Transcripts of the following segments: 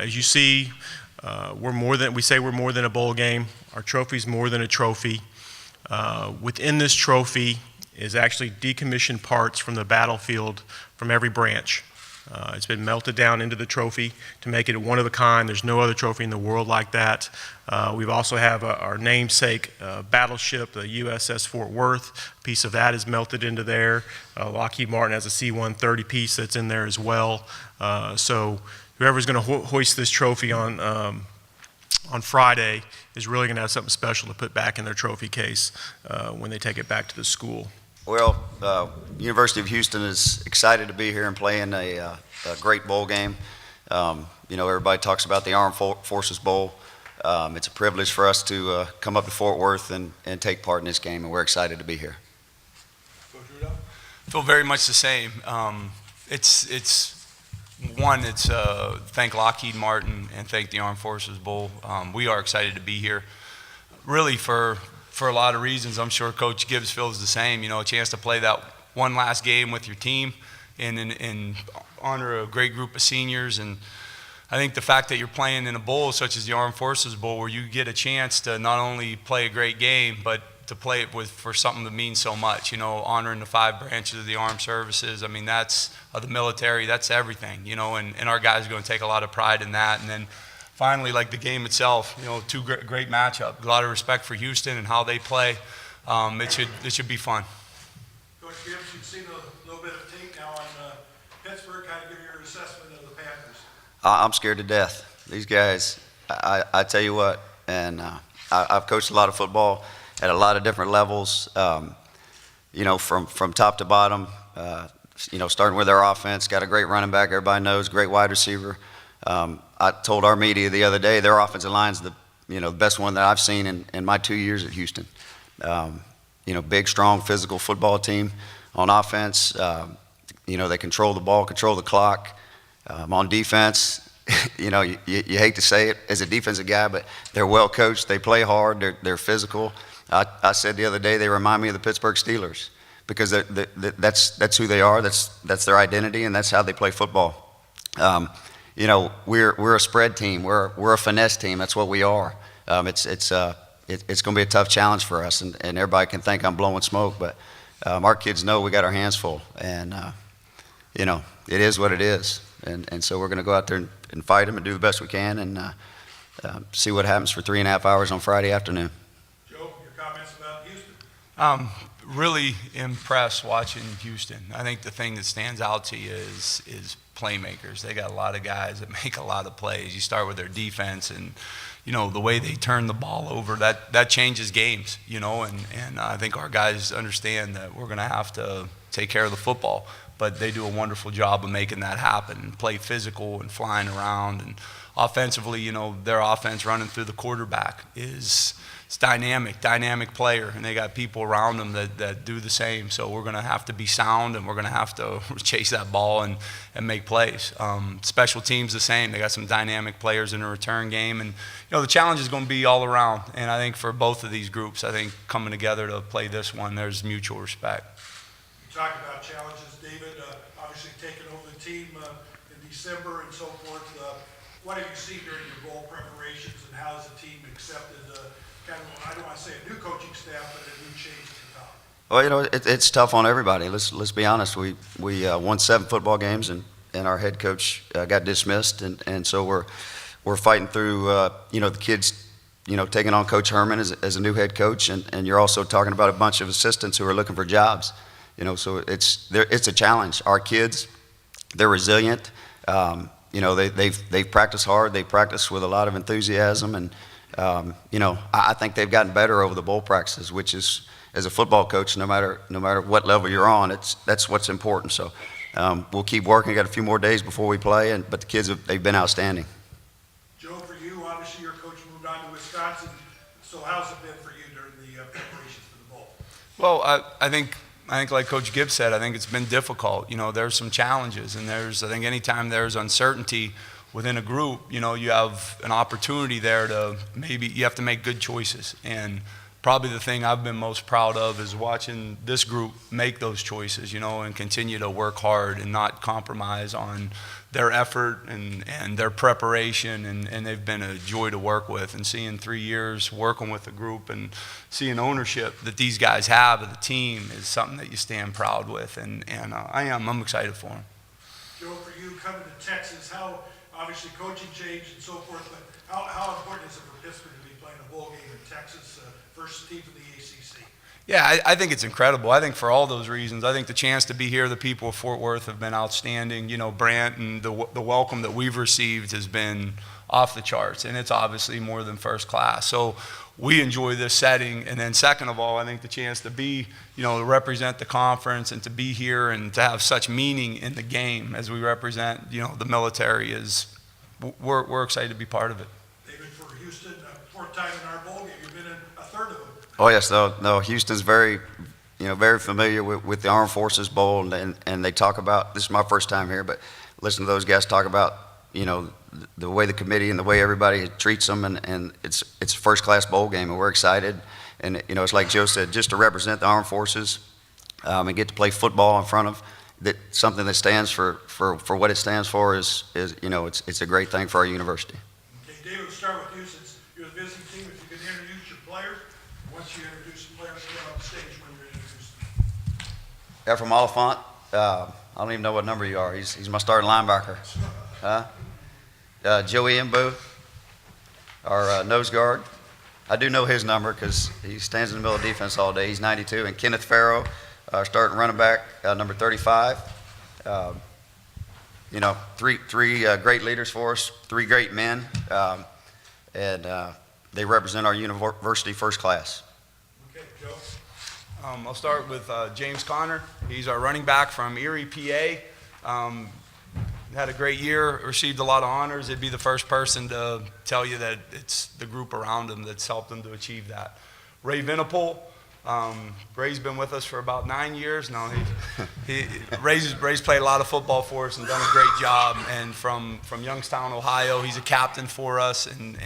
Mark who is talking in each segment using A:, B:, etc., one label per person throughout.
A: As you see, we say we're more than a bowl game. Our trophy's more than a trophy. Within this trophy is actually decommissioned parts from the battlefield from every branch. It's been melted down into the trophy to make it a one of a kind. There's no other trophy in the world like that. We also have our namesake battleship, the USS Fort Worth. A piece of that is melted into there. Lockheed Martin has a C-130 piece that's in there as well. So whoever's going to hoist this trophy on Friday is really going to have something special to put back in their trophy case when they take it back to the school.
B: Well, University of Houston is excited to be here and play in a great bowl game. Everybody talks about the Armed Forces Bowl. It's a privilege for us to come up to Fort Worth and take part in this game, and we're excited to be here.
C: Coach Rudolph? I feel very much the same. It's thank Lockheed Martin and thank the Armed Forces Bowl. We are excited to be here, really for a lot of reasons. I'm sure Coach Gibbs feels the same. A chance to play that one last game with your team in honor of a great group of seniors. And I think the fact that you're playing in a bowl such as the Armed Forces Bowl, where you get a chance to not only play a great game, but to play it for something that means so much, honoring the 5 branches of the armed services. I mean, that's the military, that's everything, and our guys are going to take a lot of pride in that. And then finally, like the game itself, two great matchup. A lot of respect for Houston and how they play. It should be fun.
D: Coach Gibbs, you've seen a little bit of tape now on Pittsburgh. Kind of give your assessment of the Panthers. I'm
B: scared to death. These guys, I tell you what, and I've coached a lot of football at a lot of different levels, from top to bottom, starting with their offense. Got a great running back, everybody knows, great wide receiver. I told our media the other day their offensive line's the best one that I've seen in my 2 years at Houston. Big, strong, physical football team on offense. They control the ball, control the clock. On defense, you hate to say it as a defensive guy, but they're well coached. They play hard. They're physical. I said the other day they remind me of the Pittsburgh Steelers because that's who they are. That's their identity, and that's how they play football. We're a spread team. We're a finesse team. That's what we are. It's going to be a tough challenge for us, and everybody can think I'm blowing smoke, but our kids know we got our hands full, and it is what it is, and so we're going to go out there and fight them and do the best we can, and see what happens for 3.5 hours on Friday afternoon.
D: Joe, your comments about Houston?
C: Really impressed watching Houston. I think the thing that stands out to you is playmakers. They got a lot of guys that make a lot of plays. You start with their defense, and the way they turn the ball over, that changes games. And I think our guys understand that we're going to have to take care of the football, but they do a wonderful job of making that happen and play physical and flying around. And offensively, their offense running through the quarterback is dynamic player, and they got people around them that do the same. So we're going to have to be sound, and we're going to have to chase that ball and make plays. Special teams the same. They got some dynamic players in the return game, and the challenge is going to be all around. And I think for both of these groups, I think coming together to play this one, there's mutual respect.
D: You talked about challenges, David. Obviously taking over the team in December and so forth. What have you seen during your bowl preparations, and how has the team accepted I don't want to say a new coaching staff, but a new change at the top?
B: Well, it's tough on everybody. Let's be honest. We won 7 football games, and our head coach got dismissed, and so we're fighting through. The kids, taking on Coach Herman as a new head coach, and you're also talking about a bunch of assistants who are looking for jobs. So it's a challenge. Our kids, they're resilient. They've practiced hard. They practice with a lot of enthusiasm, and I think they've gotten better over the bowl practices, which is, as a football coach, no matter what level you're on, that's what's important. So we'll keep working. We got a few more days before we play, but the kids they've been outstanding.
D: Joe, for you, obviously your coach moved on to Wisconsin. So how's it been for you during the preparations for the bowl?
C: Well, I think like Coach Gibbs said, I think it's been difficult. There's some challenges, and I think anytime there's uncertainty within a group, you have an opportunity there to maybe you have to make good choices. And probably the thing I've been most proud of is watching this group make those choices, and continue to work hard and not compromise on their effort and their preparation, and they've been a joy to work with. And seeing 3 years working with the group and seeing ownership that these guys have of the team is something that you stand proud with, and I'm excited for them.
D: Joe, for you coming to Texas, how, obviously coaching changed and so forth, but how important is it for Pittsburgh to be playing a bowl game in Texas, first team from the ACC?
C: Yeah, I think it's incredible. I think for all those reasons, I think the chance to be here, the people of Fort Worth have been outstanding. Brant, and the welcome that we've received has been off the charts, and it's obviously more than first class. So we enjoy this setting. And then second of all, I think the chance to be, to represent the conference and to be here and to have such meaning in the game as we represent, the military we're excited to be part of it.
D: David, for Houston, fourth time in our bowl game, you've been in a third of them.
B: Oh yes, no. Houston's very familiar with the Armed Forces Bowl, and they talk about. This is my first time here, but listen to those guys talk about the way the committee and the way everybody treats them, and it's a first class bowl game, and we're excited. And it's like Joe said, just to represent the Armed Forces and get to play football in front of that, something that stands for what it stands for is it's a great thing for our university.
D: Okay, David, we'll start with you since you're the visiting team. If you could introduce your players. Once you introduce the players, get on the stage when you're introduced.
B: Ephraim Oliphant, I don't even know what number you are. He's my starting linebacker. Joey Mbu, our nose guard. I do know his number because he stands in the middle of defense all day. He's 92. And Kenneth Farrow, our starting running back, number 35. Three great leaders for us, three great men, and they represent our university first class.
D: Okay, Joe.
C: I'll start with James Conner. He's our running back from Erie, PA. Had a great year, received a lot of honors. It'd be the first person to tell you that it's the group around him that's helped him to achieve that. Ray Vinipol. Ray's been with us for about 9 years now. Ray's played a lot of football for us and done a great job. And from Youngstown, Ohio, he's a captain for us, and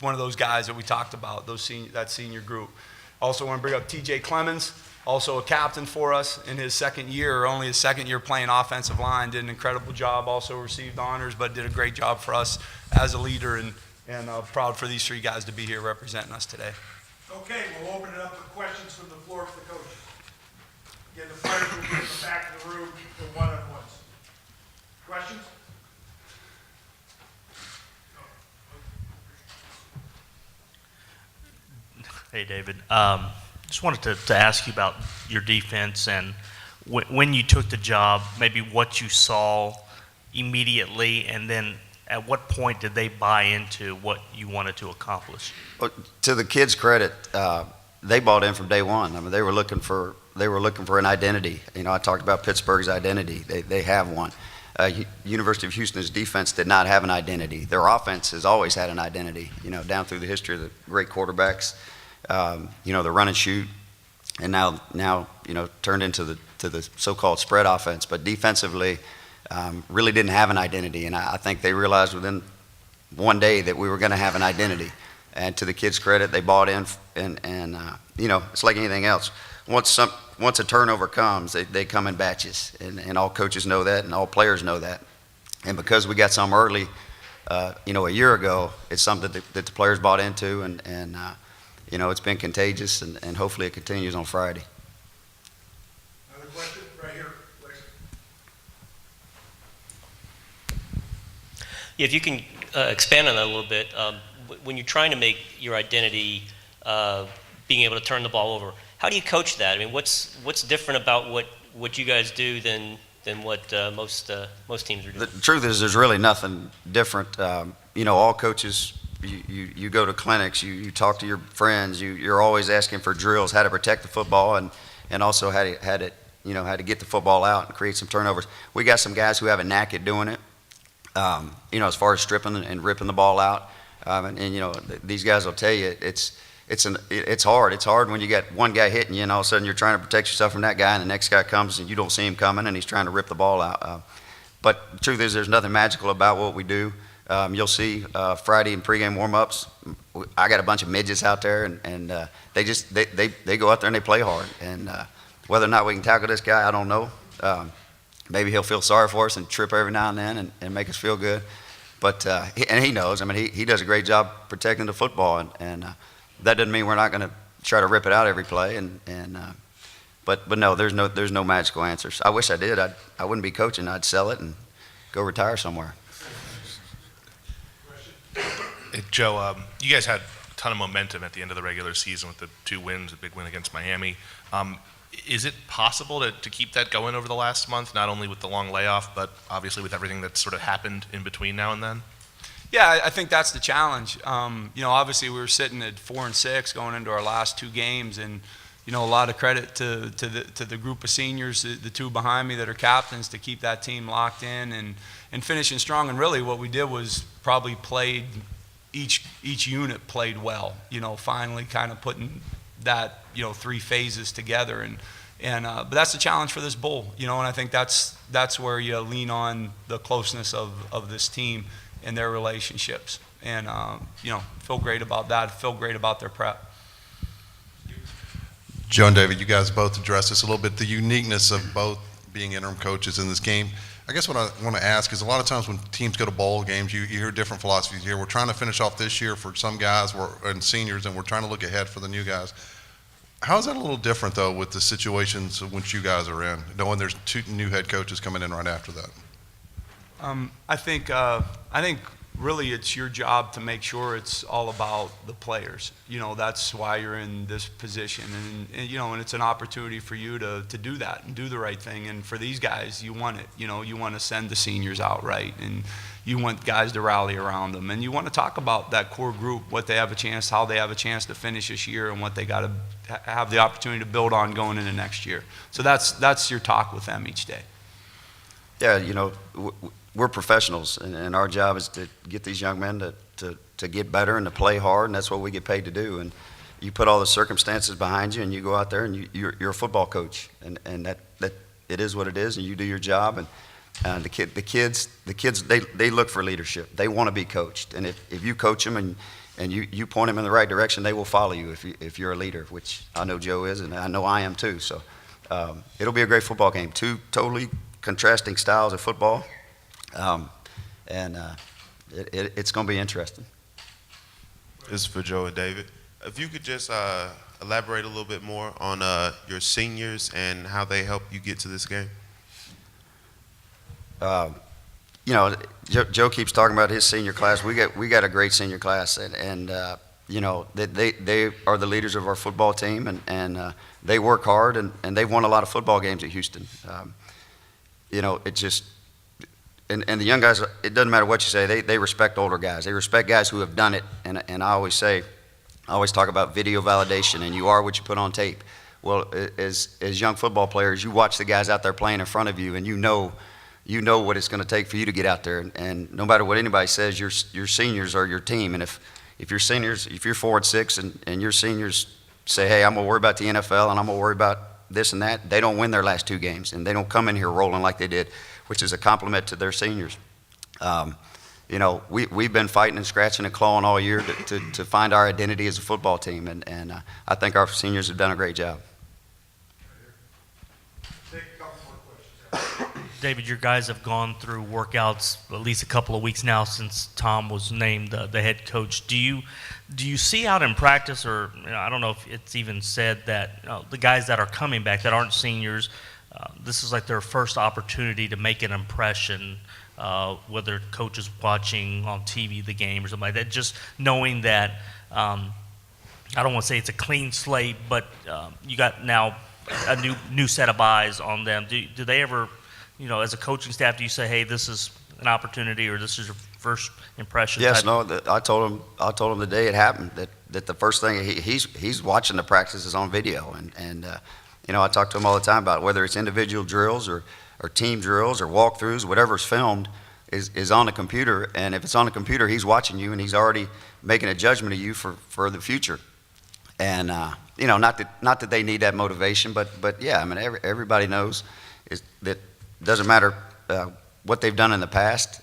C: one of those guys that we talked about, that senior group. Also want to bring up T.J. Clemens, also a captain for us in his second year, only his second year playing offensive line. Did an incredible job, also received honors, but did a great job for us as a leader, and proud for these three guys to be here representing us today.
D: Okay, we'll open it up for questions from the floor for the coaches. Again, the players will be in the back of the room for one-on-ones. Questions?
E: Hey, David. Just wanted to ask you about your defense and when you took the job, maybe what you saw immediately, and then at what point did they buy into what you wanted to accomplish?
B: Well, to the kids' credit, they bought in from day one. I mean, they were looking for an identity. I talked about Pittsburgh's identity. They have one. University of Houston's defense did not have an identity. Their offense has always had an identity. Down through the history of the great quarterbacks. The run and shoot, and now turned into the so-called spread offense. But defensively, really didn't have an identity, and I think they realized within one day that we were going to have an identity. And to the kids' credit, they bought in, and it's like anything else. Once a turnover comes, they come in batches, and all coaches know that, and all players know that. And because we got some early, a year ago, it's something that the players bought into, and it's been contagious, and hopefully it continues on Friday.
D: Another question right here, please.
F: Yeah, if you can expand on that a little bit, when you're trying to make your identity being able to turn the ball over, how do you coach that? I mean, what's different about what you guys do than what most teams are doing?
B: The truth is, there's really nothing different. All coaches, you go to clinics, you talk to your friends, you're always asking for drills, how to protect the football, and also how to get the football out and create some turnovers. We got some guys who have a knack at doing it. As far as stripping and ripping the ball out, these guys will tell you it's hard. It's hard when you got one guy hitting you, and all of a sudden you're trying to protect yourself from that guy, and the next guy comes and you don't see him coming, and he's trying to rip the ball out. But the truth is, there's nothing magical about what we do. You'll see Friday in pregame warm-ups. I got a bunch of midgets out there, and they go out there and they play hard. And whether or not we can tackle this guy, I don't know. Maybe he'll feel sorry for us and trip every now and then and make us feel good. But he knows. I mean, he does a great job protecting the football, and that doesn't mean we're not going to try to rip it out every play. But no, there's no magical answers. I wish I did. I wouldn't be coaching. I'd sell it and go retire somewhere.
G: Hey, Joe, you guys had a ton of momentum at the end of the regular season with the 2 wins, a big win against Miami. Is it possible to keep that going over the last month, not only with the long layoff, but obviously with everything that's sort of happened in between now and then?
C: Yeah, I think that's the challenge. Obviously we were sitting at 4-6 going into our last 2 games, and a lot of credit to the group of seniors, the 2 behind me that are captains, to keep that team locked in and finishing strong. And really, what we did was probably played each unit played well. Finally kind of putting that 3 phases together, but that's the challenge for this bowl. And I think that's where you lean on the closeness of this team and their relationships, and feel great about that. Feel great about their prep.
H: Joe and David, you guys both addressed this a little bit, the uniqueness of both being interim coaches in this game. I guess what I want to ask is, a lot of times when teams go to bowl games, you hear different philosophies here. We're trying to finish off this year for some guys and seniors, and we're trying to look ahead for the new guys. How is that a little different, though, with the situations in which you guys are in, knowing there's 2 new head coaches coming in right after that?
C: I think really it's your job to make sure it's all about the players. That's why you're in this position, and it's an opportunity for you to do that and do the right thing. And for these guys, you want it. You want to send the seniors out right, and you want guys to rally around them, and you want to talk about that core group, what they have a chance, how they have a chance to finish this year, and what they got to have the opportunity to build on going into next year. So that's your talk with them each day.
B: Yeah, we're professionals, and our job is to get these young men to get better and to play hard, and that's what we get paid to do. And you put all the circumstances behind you, and you go out there, and you're a football coach, and that it is what it is, and you do your job. And the kids, they look for leadership. They want to be coached, and if you coach them and you point them in the right direction, they will follow you if you're a leader, which I know Joe is, and I know I am too. So it'll be a great football game. 2 totally contrasting styles of football. It's going to be interesting.
I: This is for Joe and David. If you could just elaborate a little bit more on your seniors and how they help you get to this game.
B: Joe keeps talking about his senior class. We got a great senior class, and they are the leaders of our football team, and they work hard, and they've won a lot of football games at Houston. It just. And the young guys, it doesn't matter what you say, they respect older guys. They respect guys who have done it. And I always talk about video validation, and you are what you put on tape. Well, as young football players, you watch the guys out there playing in front of you, and you know what it's going to take for you to get out there. And no matter what anybody says, your seniors are your team. And if your seniors, if you're 4-6 and your seniors say, hey, I'm going to worry about the NFL and I'm going to worry about this and that, they don't win their last 2 games, and they don't come in here rolling like they did, which is a compliment to their seniors. We've been fighting and scratching and clawing all year to find our identity as a football team, and I think our seniors have done a great job.
D: Take a couple more questions.
E: David, your guys have gone through workouts at least a couple of weeks now since Tom was named the head coach. Do you see out in practice, or I don't know if it's even said that the guys that are coming back that aren't seniors, this is like their first opportunity to make an impression, whether coach is watching on TV the game or something like that, just knowing that, I don't want to say it's a clean slate, but you got now a new set of eyes on them. Do they ever, as a coaching staff, do you say, hey, this is an opportunity, or this is your first impression?
B: Yes, I told him the day it happened that the first thing he's watching the practices on video, and I talk to him all the time about whether it's individual drills or team drills or walkthroughs, whatever's filmed is on the computer, and if it's on the computer, he's watching you, and he's already making a judgment of you for the future. And not that they need that motivation, but yeah, I mean everybody knows that doesn't matter what they've done in the past.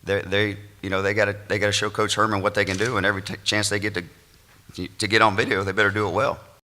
B: They you know, they got to show Coach Herman what they can do, and every chance they get to get on video, they better do it well.